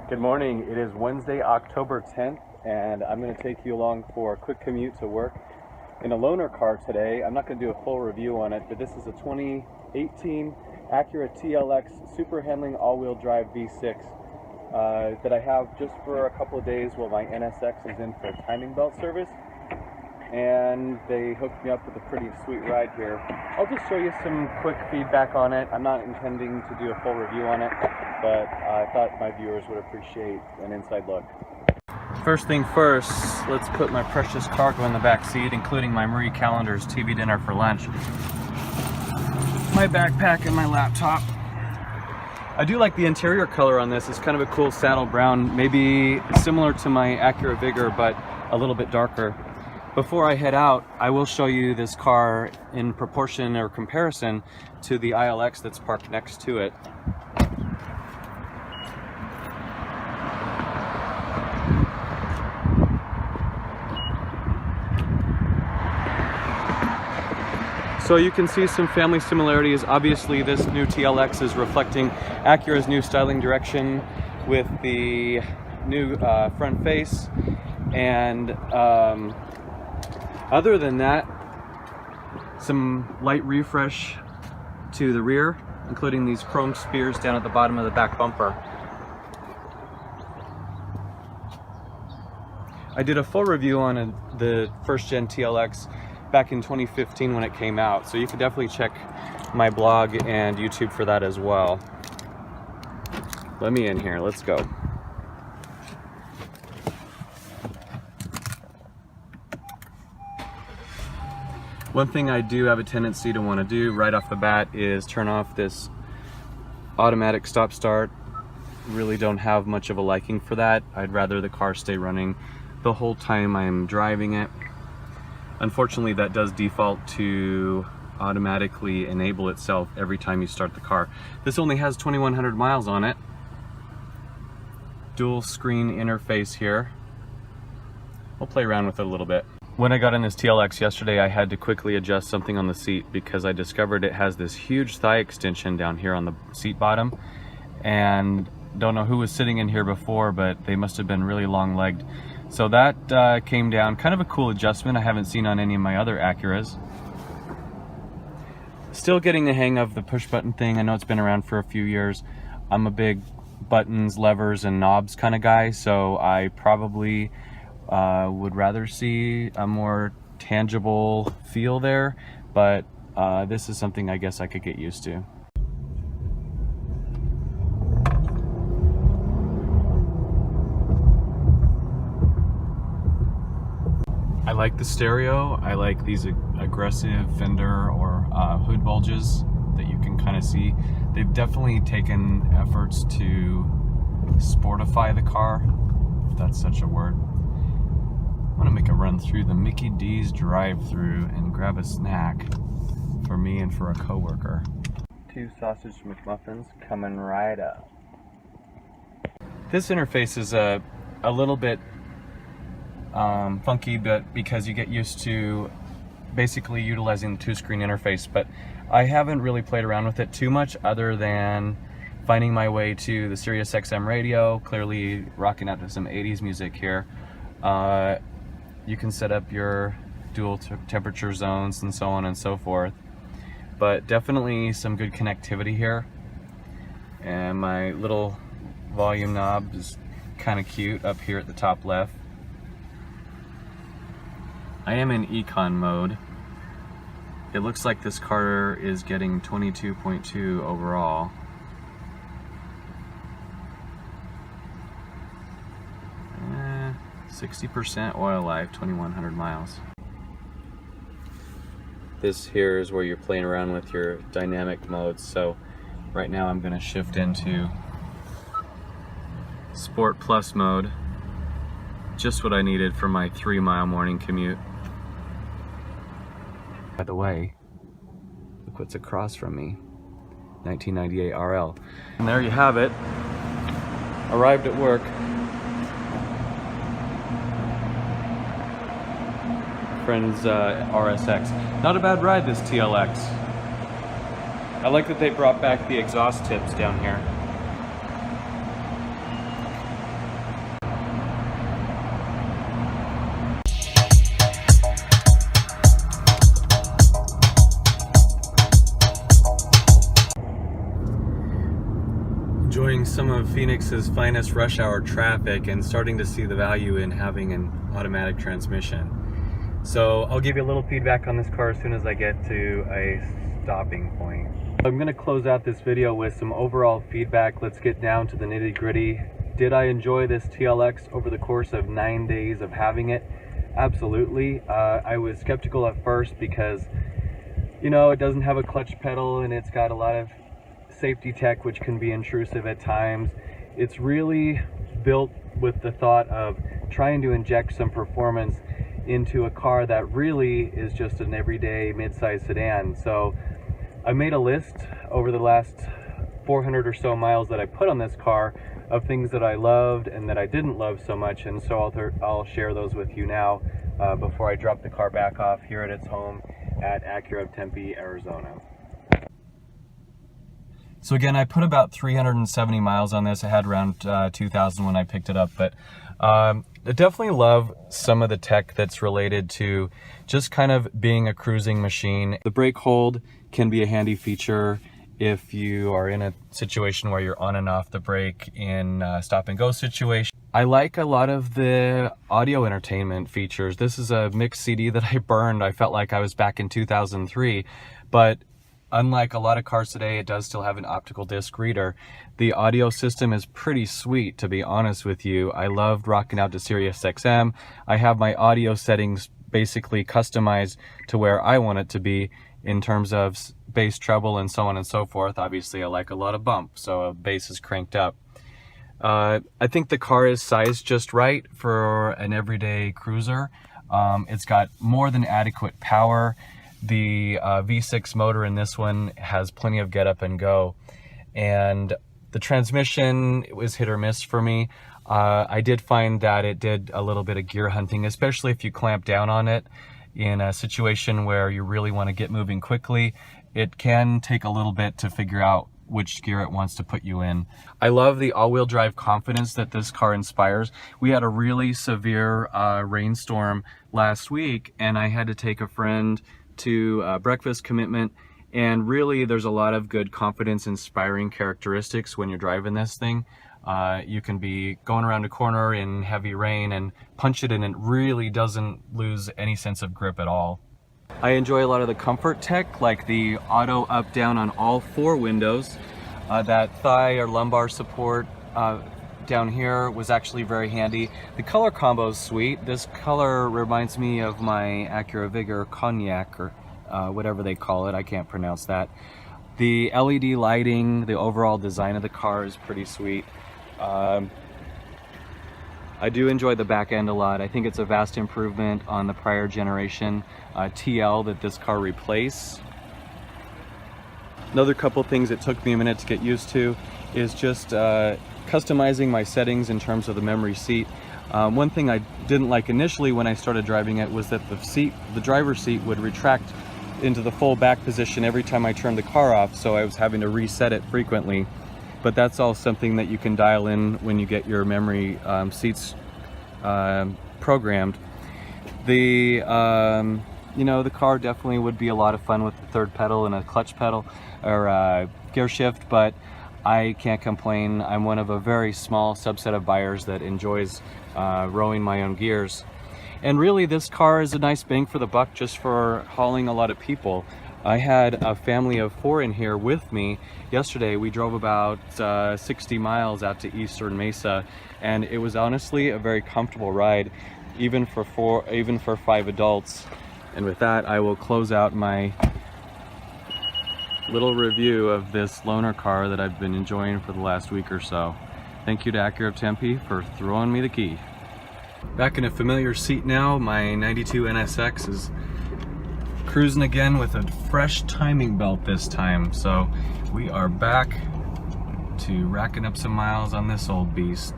Good morning. It is Wednesday, October 10th, and I'm going to take you along for a quick commute to work in a loaner car today. I'm not going to do a full review on it, but this is a 2018 Acura TLX Super Handling all-wheel drive V6 that I have just for a couple of days while my NSX is in for a timing belt service. And they hooked me up with a pretty sweet ride here. I'll just show you some quick feedback on it. I'm not intending to do a full review on it, but I thought my viewers would appreciate an inside look. First thing first, let's put my precious cargo in the back seat, including my Marie Callender's TV dinner for lunch, my backpack, and my laptop. I do like the interior color on this. It's kind of a cool saddle brown, maybe similar to my Acura Vigor, but a little bit darker. Before I head out, I will show you this car in proportion or comparison to the ILX that's parked next to it. So you can see some family similarities. Obviously, this new TLX is reflecting Acura's new styling direction with the new front face, and other than that, some light refresh to the rear, including these chrome spears down at the bottom of the back bumper. I did a full review on the first gen TLX back in 2015 when it came out, so you can definitely check my blog and YouTube for that as well. Let me in here, let's go. One thing I do have a tendency to want to do right off the bat is turn off this automatic stop start. Really don't have much of a liking for that. I'd rather the car stay running the whole time I'm driving it. Unfortunately, that does default to automatically enable itself every time you start the car. This only has 2,100 miles on it. Dual screen interface here. We'll play around with it a little bit. When I got in this TLX yesterday, I had to quickly adjust something on the seat because I discovered it has this huge thigh extension down here on the seat bottom, and don't know who was sitting in here before, but they must have been really long-legged. So that came down. Kind of a cool adjustment I haven't seen on any of my other Acuras. Still getting the hang of the push button thing. I know it's been around for a few years. I'm a big buttons, levers, and knobs kind of guy, so I probably would rather see a more tangible feel there, but this is something I guess I could get used to. I like the stereo. I like these aggressive fender or hood bulges that you can kind of see. They've definitely taken efforts to sportify the car, if that's such a word. I'm gonna make a run through the Mickey D's drive-through and grab a snack for me and for a coworker. 2 sausage McMuffins coming right up. This interface is a little bit funky, but because you get used to basically utilizing the 2-screen interface, but I haven't really played around with it too much other than finding my way to the Sirius XM radio, clearly rocking out to some 80s music here. You can set up your dual temperature zones and so on and so forth, but definitely some good connectivity here. And my little volume knob is kind of cute up here at the top left. I am in Econ mode. It looks like this car is getting 22.2 overall. 60% oil life, 2,100 miles. This here is where you're playing around with your dynamic modes. So right now I'm going to shift into Sport Plus mode. Just what I needed for my 3-mile morning commute. By the way, look what's across from me. 1998 RL. And there you have it. Arrived at work. Friend's RSX. Not a bad ride, this TLX. I like that they brought back the exhaust tips down here. of Phoenix's finest rush hour traffic and starting to see the value in having an automatic transmission. So I'll give you a little feedback on this car as soon as I get to a stopping point. I'm going to close out this video with some overall feedback. Let's get down to the nitty-gritty. Did I enjoy this TLX over the course of 9 days of having it? Absolutely. I was skeptical at first because, you know, it doesn't have a clutch pedal and it's got a lot of safety tech which can be intrusive at times. It's really built with the thought of trying to inject some performance into a car that really is just an everyday mid-size sedan. So I made a list over the last 400 or so miles that I put on this car of things that I loved and that I didn't love so much, and so I'll share those with you now before I drop the car back off here at its home at Acura of Tempe, Arizona. So again, I put about 370 miles on this. I had around 2,000 when I picked it up, but I definitely love some of the tech that's related to just kind of being a cruising machine. The brake hold can be a handy feature if you are in a situation where you're on and off the brake in a stop and go situation. I like a lot of the audio entertainment features. This is a mixed CD that I burned. I felt like I was back in 2003, but unlike a lot of cars today, it does still have an optical disc reader. The audio system is pretty sweet, to be honest with you. I loved rocking out to Sirius XM. I have my audio settings basically customized to where I want it to be in terms of bass, treble, and so on and so forth. Obviously, I like a lot of bump, so bass is cranked up. I think the car is sized just right for an everyday cruiser. It's got more than adequate power. The V6 motor in this one has plenty of get up and go, and the transmission was hit or miss for me. I did find that it did a little bit of gear hunting, especially if you clamp down on it in a situation where you really want to get moving quickly. It can take a little bit to figure out which gear it wants to put you in. I love the all-wheel drive confidence that this car inspires. We had a really severe rainstorm last week, and I had to take a friend to breakfast commitment, and really there's a lot of good confidence inspiring characteristics when you're driving this thing. You can be going around a corner in heavy rain and punch it, and it really doesn't lose any sense of grip at all. I enjoy a lot of the comfort tech, like the auto up down on all four windows. That thigh or lumbar support down here was actually very handy. The color combo is sweet. This color reminds me of my Acura Vigor Cognac, or whatever they call it. I can't pronounce that. The LED lighting, the overall design of the car is pretty sweet. I do enjoy the back end a lot. I think it's a vast improvement on the prior generation TL that this car replaced. Another couple things it took me a minute to get used to is just customizing my settings in terms of the memory seat. One thing I didn't like initially when I started driving it was that the driver's seat would retract into the full back position every time I turned the car off, so I was having to reset it frequently. But that's all something that you can dial in when you get your memory seats programmed. The the car definitely would be a lot of fun with the third pedal and a clutch pedal or gear shift, but I can't complain. I'm one of a very small subset of buyers that enjoys rowing my own gears. And really, this car is a nice bang for the buck just for hauling a lot of people. I had a family of 4 in here with me yesterday. We drove about 60 miles out to Eastern Mesa, and it was honestly a very comfortable ride, even for 5 adults. And with that, I will close out my little review of this loaner car that I've been enjoying for the last week or so. Thank you to Acura of Tempe for throwing me the key. Back in a familiar seat now, my 92 NSX is cruising again with a fresh timing belt this time. So we are back to racking up some miles on this old beast.